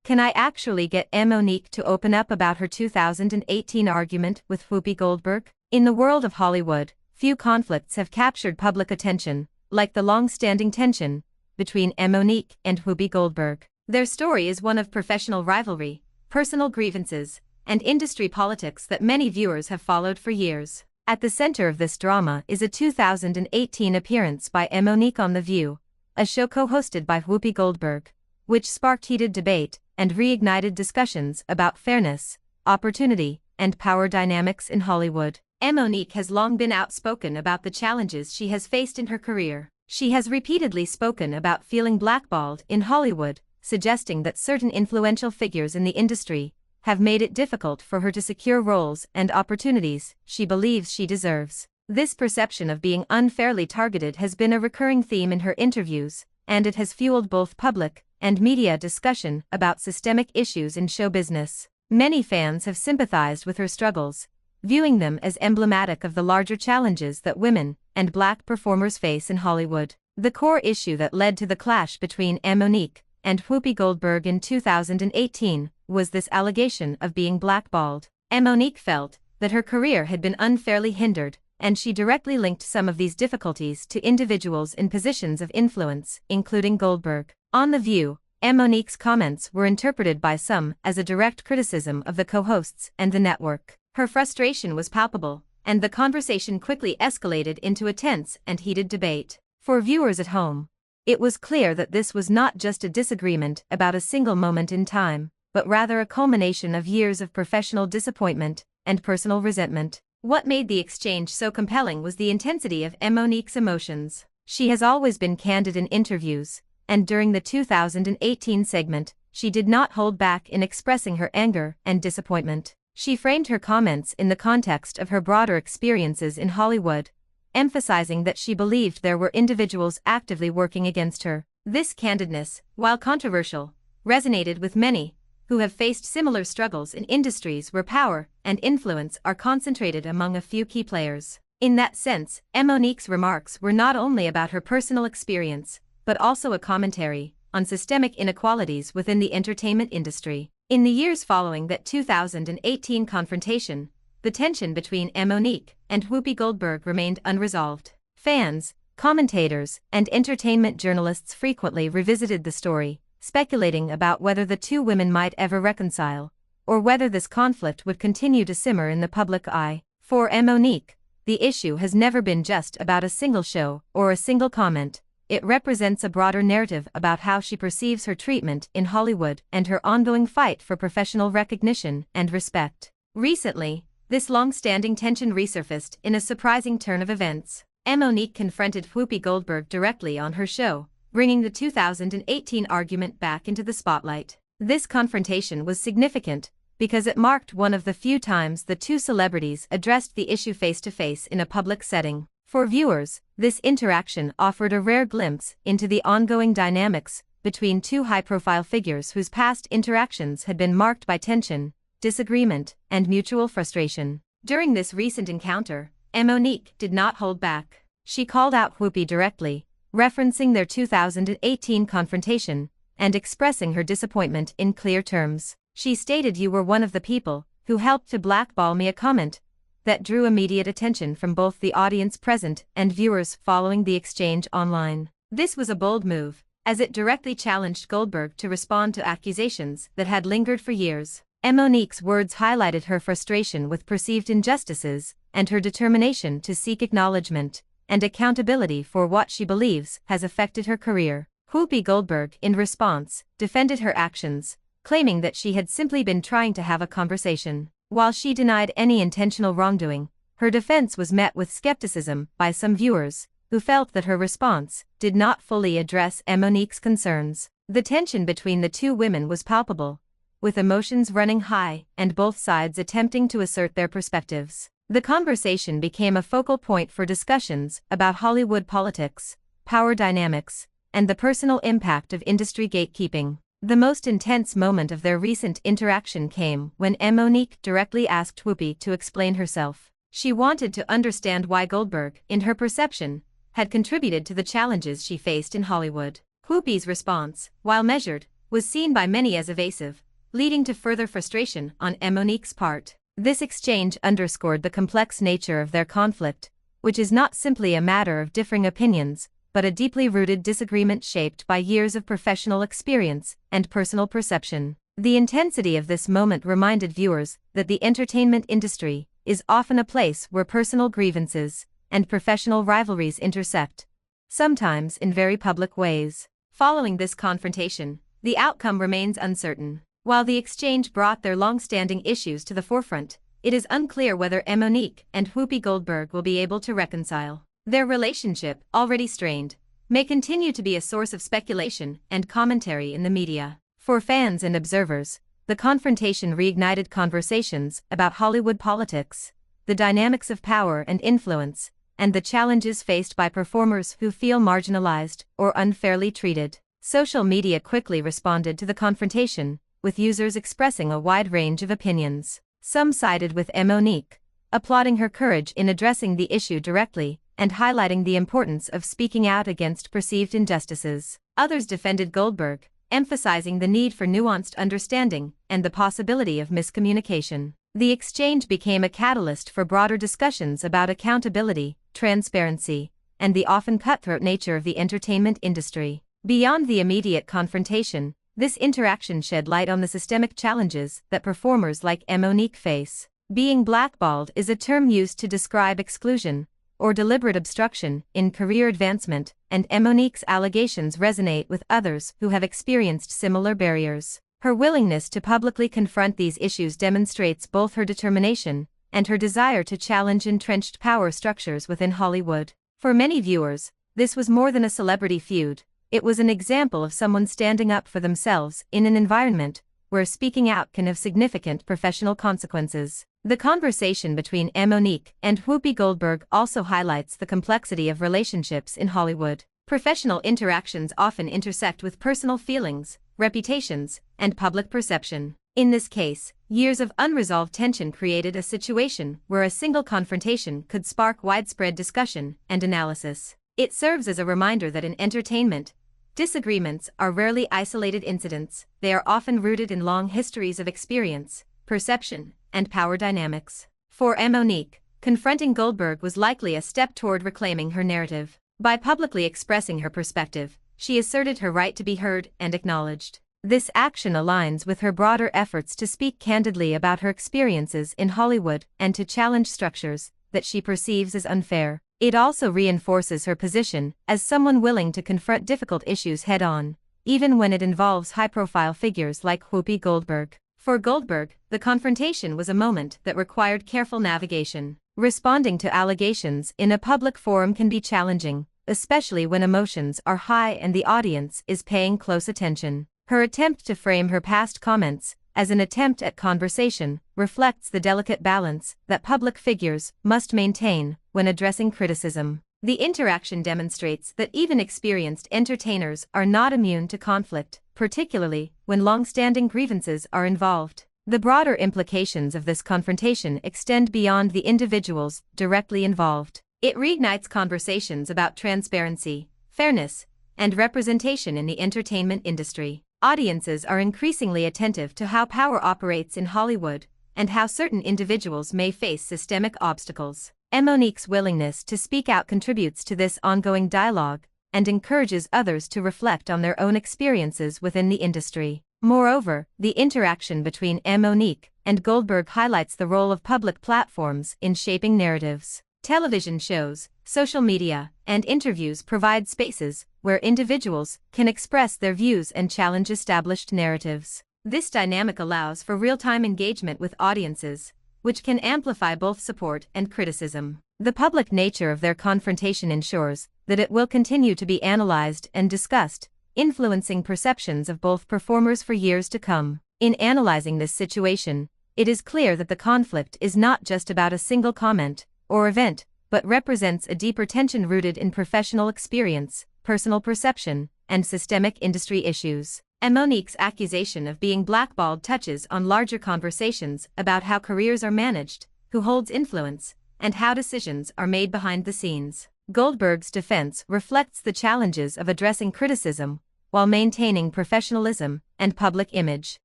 Can I actually get Mo'Nique to open up about her 2018 argument with Whoopi Goldberg? In the world of Hollywood, few conflicts have captured public attention, like the long-standing tension between Mo'Nique and Whoopi Goldberg. Their story is one of professional rivalry, personal grievances, and industry politics that many viewers have followed for years. At the center of this drama is a 2018 appearance by Mo'Nique on The View, a show co-hosted by Whoopi Goldberg, which sparked heated debate and reignited discussions about fairness, opportunity, and power dynamics in Hollywood. Mo'Nique has long been outspoken about the challenges she has faced in her career. She has repeatedly spoken about feeling blackballed in Hollywood, suggesting that certain influential figures in the industry have made it difficult for her to secure roles and opportunities she believes she deserves. This perception of being unfairly targeted has been a recurring theme in her interviews, and it has fueled both public and media discussion about systemic issues in show business. Many fans have sympathized with her struggles, viewing them as emblematic of the larger challenges that women and Black performers face in Hollywood. The core issue that led to the clash between Mo'Nique and Whoopi Goldberg in 2018 was this allegation of being blackballed. Mo'Nique felt that her career had been unfairly hindered, and she directly linked some of these difficulties to individuals in positions of influence, including Goldberg. On The View, Mo'Nique's comments were interpreted by some as a direct criticism of the co-hosts and the network. Her frustration was palpable, and the conversation quickly escalated into a tense and heated debate. For viewers at home, it was clear that this was not just a disagreement about a single moment in time, but rather a culmination of years of professional disappointment and personal resentment. What made the exchange so compelling was the intensity of Mo'Nique's emotions. She has always been candid in interviews, and during the 2018 segment, she did not hold back in expressing her anger and disappointment. She framed her comments in the context of her broader experiences in Hollywood, emphasizing that she believed there were individuals actively working against her. This candidness, while controversial, resonated with many who have faced similar struggles in industries where power and influence are concentrated among a few key players. In that sense, Mo'Nique's remarks were not only about her personal experience, but also a commentary on systemic inequalities within the entertainment industry. In the years following that 2018 confrontation, the tension between Mo'Nique and Whoopi Goldberg remained unresolved. Fans, commentators, and entertainment journalists frequently revisited the story, speculating about whether the two women might ever reconcile, or whether this conflict would continue to simmer in the public eye. For Mo'Nique, the issue has never been just about a single show or a single comment. It represents a broader narrative about how she perceives her treatment in Hollywood and her ongoing fight for professional recognition and respect. Recently, this long-standing tension resurfaced in a surprising turn of events. Mo'Nique confronted Whoopi Goldberg directly on her show, bringing the 2018 argument back into the spotlight. This confrontation was significant because it marked one of the few times the two celebrities addressed the issue face-to-face in a public setting. For viewers, this interaction offered a rare glimpse into the ongoing dynamics between two high-profile figures whose past interactions had been marked by tension, disagreement, and mutual frustration. During this recent encounter, Mo'Nique did not hold back. She called out Whoopi directly, referencing their 2018 confrontation, and expressing her disappointment in clear terms. She stated, "You were one of the people who helped to blackball me," a comment that drew immediate attention from both the audience present and viewers following the exchange online. This was a bold move, as it directly challenged Goldberg to respond to accusations that had lingered for years. Mo'Nique's words highlighted her frustration with perceived injustices and her determination to seek acknowledgement and accountability for what she believes has affected her career. Whoopi Goldberg, in response, defended her actions, claiming that she had simply been trying to have a conversation. While she denied any intentional wrongdoing, her defense was met with skepticism by some viewers, who felt that her response did not fully address Mo'Nique's concerns. The tension between the two women was palpable, with emotions running high and both sides attempting to assert their perspectives. The conversation became a focal point for discussions about Hollywood politics, power dynamics, and the personal impact of industry gatekeeping. The most intense moment of their recent interaction came when Mo'Nique directly asked Whoopi to explain herself. She wanted to understand why Goldberg, in her perception, had contributed to the challenges she faced in Hollywood. Whoopi's response, while measured, was seen by many as evasive, leading to further frustration on Mo'Nique's part. This exchange underscored the complex nature of their conflict, which is not simply a matter of differing opinions, but a deeply rooted disagreement shaped by years of professional experience and personal perception. The intensity of this moment reminded viewers that the entertainment industry is often a place where personal grievances and professional rivalries intersect, sometimes in very public ways. Following this confrontation, the outcome remains uncertain. While the exchange brought their long-standing issues to the forefront, it is unclear whether Mo'Nique and Whoopi Goldberg will be able to reconcile. Their relationship, already strained, may continue to be a source of speculation and commentary in the media. For fans and observers, the confrontation reignited conversations about Hollywood politics, the dynamics of power and influence, and the challenges faced by performers who feel marginalized or unfairly treated. Social media quickly responded to the confrontation, with users expressing a wide range of opinions. Some sided with Mo'Nique, applauding her courage in addressing the issue directly and highlighting the importance of speaking out against perceived injustices. Others defended Goldberg, emphasizing the need for nuanced understanding and the possibility of miscommunication. The exchange became a catalyst for broader discussions about accountability, transparency, and the often cutthroat nature of the entertainment industry. Beyond the immediate confrontation, this interaction shed light on the systemic challenges that performers like Mo'Nique face. Being blackballed is a term used to describe exclusion or deliberate obstruction in career advancement, and Mo'Nique's allegations resonate with others who have experienced similar barriers. Her willingness to publicly confront these issues demonstrates both her determination and her desire to challenge entrenched power structures within Hollywood. For many viewers, this was more than a celebrity feud. It was an example of someone standing up for themselves in an environment where speaking out can have significant professional consequences. The conversation between Mo'Nique and Whoopi Goldberg also highlights the complexity of relationships in Hollywood. Professional interactions often intersect with personal feelings, reputations, and public perception. In this case, years of unresolved tension created a situation where a single confrontation could spark widespread discussion and analysis. It serves as a reminder that in entertainment, disagreements are rarely isolated incidents. They are often rooted in long histories of experience, perception, and power dynamics. For Mo'Nique, confronting Goldberg was likely a step toward reclaiming her narrative. By publicly expressing her perspective, she asserted her right to be heard and acknowledged. This action aligns with her broader efforts to speak candidly about her experiences in Hollywood and to challenge structures that she perceives as unfair. It also reinforces her position as someone willing to confront difficult issues head-on, even when it involves high-profile figures like Whoopi Goldberg. For Goldberg, the confrontation was a moment that required careful navigation. Responding to allegations in a public forum can be challenging, especially when emotions are high and the audience is paying close attention. Her attempt to frame her past comments as an attempt at conversation reflects the delicate balance that public figures must maintain when addressing criticism. The interaction demonstrates that even experienced entertainers are not immune to conflict, particularly when long-standing grievances are involved. The broader implications of this confrontation extend beyond the individuals directly involved. It reignites conversations about transparency, fairness, and representation in the entertainment industry. Audiences are increasingly attentive to how power operates in Hollywood and how certain individuals may face systemic obstacles. Mo'Nique's willingness to speak out contributes to this ongoing dialogue and encourages others to reflect on their own experiences within the industry. Moreover, the interaction between Mo'Nique and Goldberg highlights the role of public platforms in shaping narratives. Television shows, social media, and interviews provide spaces where individuals can express their views and challenge established narratives. This dynamic allows for real-time engagement with audiences, which can amplify both support and criticism. The public nature of their confrontation ensures that it will continue to be analyzed and discussed, influencing perceptions of both performers for years to come. In analyzing this situation, it is clear that the conflict is not just about a single comment or event, but represents a deeper tension rooted in professional experience, personal perception, and systemic industry issues. Mo'Nique's accusation of being blackballed touches on larger conversations about how careers are managed, who holds influence, and how decisions are made behind the scenes. Goldberg's defense reflects the challenges of addressing criticism while maintaining professionalism and public image.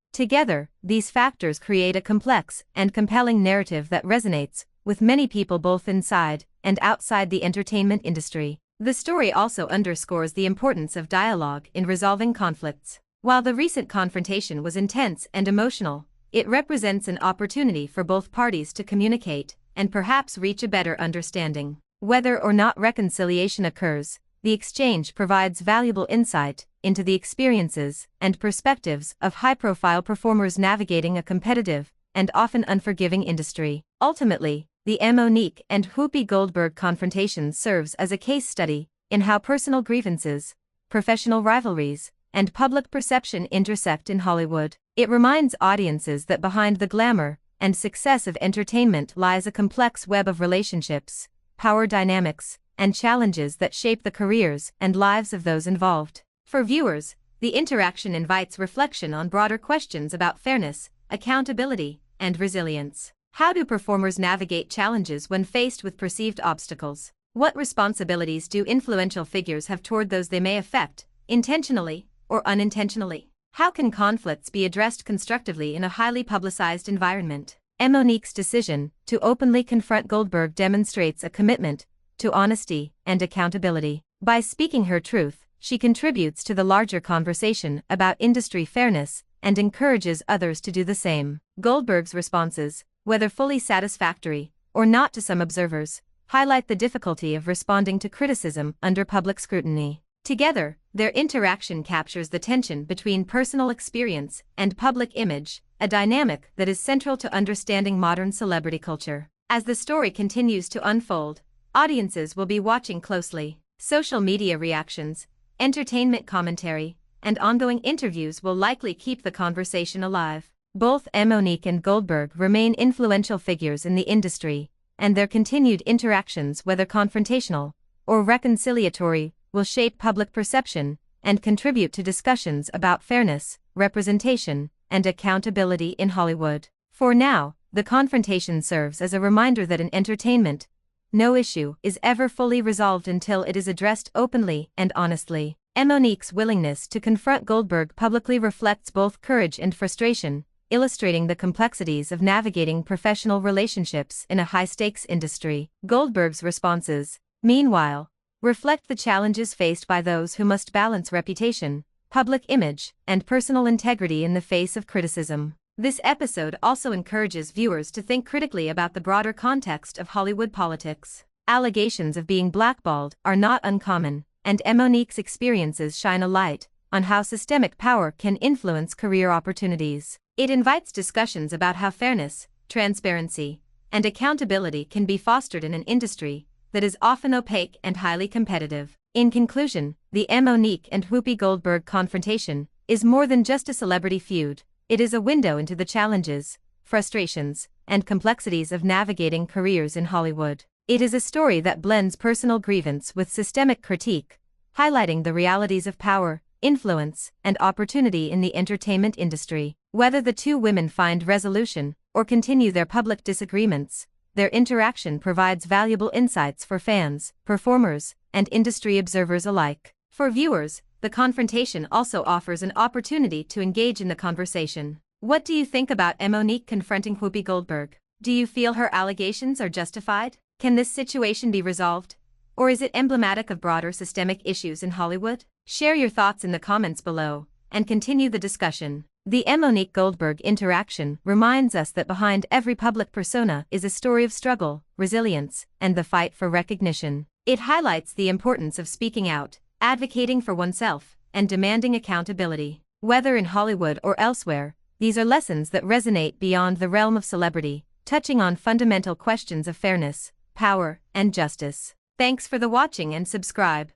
Together, these factors create a complex and compelling narrative that resonates with many people both inside and outside the entertainment industry. The story also underscores the importance of dialogue in resolving conflicts. While the recent confrontation was intense and emotional, it represents an opportunity for both parties to communicate and perhaps reach a better understanding. Whether or not reconciliation occurs, the exchange provides valuable insight into the experiences and perspectives of high-profile performers navigating a competitive and often unforgiving industry. Ultimately, the Mo'Nique and Whoopi Goldberg confrontation serves as a case study in how personal grievances, professional rivalries, and public perception intersect in Hollywood. It reminds audiences that behind the glamour and success of entertainment lies a complex web of relationships, power dynamics, and challenges that shape the careers and lives of those involved. For viewers, the interaction invites reflection on broader questions about fairness, accountability, and resilience. How do performers navigate challenges when faced with perceived obstacles? What responsibilities do influential figures have toward those they may affect, intentionally or unintentionally? How can conflicts be addressed constructively in a highly publicized environment? Mo'Nique's decision to openly confront Goldberg demonstrates a commitment to honesty and accountability. By speaking her truth, she contributes to the larger conversation about industry fairness and encourages others to do the same. Goldberg's responses, whether fully satisfactory or not to some observers, highlight the difficulty of responding to criticism under public scrutiny. Together, their interaction captures the tension between personal experience and public image, a dynamic that is central to understanding modern celebrity culture. As the story continues to unfold, audiences will be watching closely. Social media reactions, entertainment commentary, and ongoing interviews will likely keep the conversation alive. Both Mo'Nique and Goldberg remain influential figures in the industry, and their continued interactions, whether confrontational or reconciliatory, will shape public perception and contribute to discussions about fairness, representation, and accountability in Hollywood. For now, the confrontation serves as a reminder that in entertainment, no issue is ever fully resolved until it is addressed openly and honestly. Mo'Nique's willingness to confront Goldberg publicly reflects both courage and frustration, illustrating the complexities of navigating professional relationships in a high-stakes industry. Goldberg's responses, meanwhile, reflect the challenges faced by those who must balance reputation, public image, and personal integrity in the face of criticism. This episode also encourages viewers to think critically about the broader context of Hollywood politics. Allegations of being blackballed are not uncommon, and Mo'Nique's experiences shine a light on how systemic power can influence career opportunities. It invites discussions about how fairness, transparency, and accountability can be fostered in an industry that is often opaque and highly competitive. In conclusion, the Mo'Nique and Whoopi Goldberg confrontation is more than just a celebrity feud. It is a window into the challenges, frustrations, and complexities of navigating careers in Hollywood. It is a story that blends personal grievance with systemic critique, highlighting the realities of power, influence, and opportunity in the entertainment industry. Whether the two women find resolution or continue their public disagreements, their interaction provides valuable insights for fans, performers, and industry observers alike. For viewers, the confrontation also offers an opportunity to engage in the conversation. What do you think about Mo'Nique confronting Whoopi Goldberg? Do you feel her allegations are justified? Can this situation be resolved? Or is it emblematic of broader systemic issues in Hollywood? Share your thoughts in the comments below, and continue the discussion. The Mo'Nique Goldberg interaction reminds us that behind every public persona is a story of struggle, resilience, and the fight for recognition. It highlights the importance of speaking out, advocating for oneself, and demanding accountability. Whether in Hollywood or elsewhere, these are lessons that resonate beyond the realm of celebrity, touching on fundamental questions of fairness, power, and justice. Thanks for the watching and subscribe.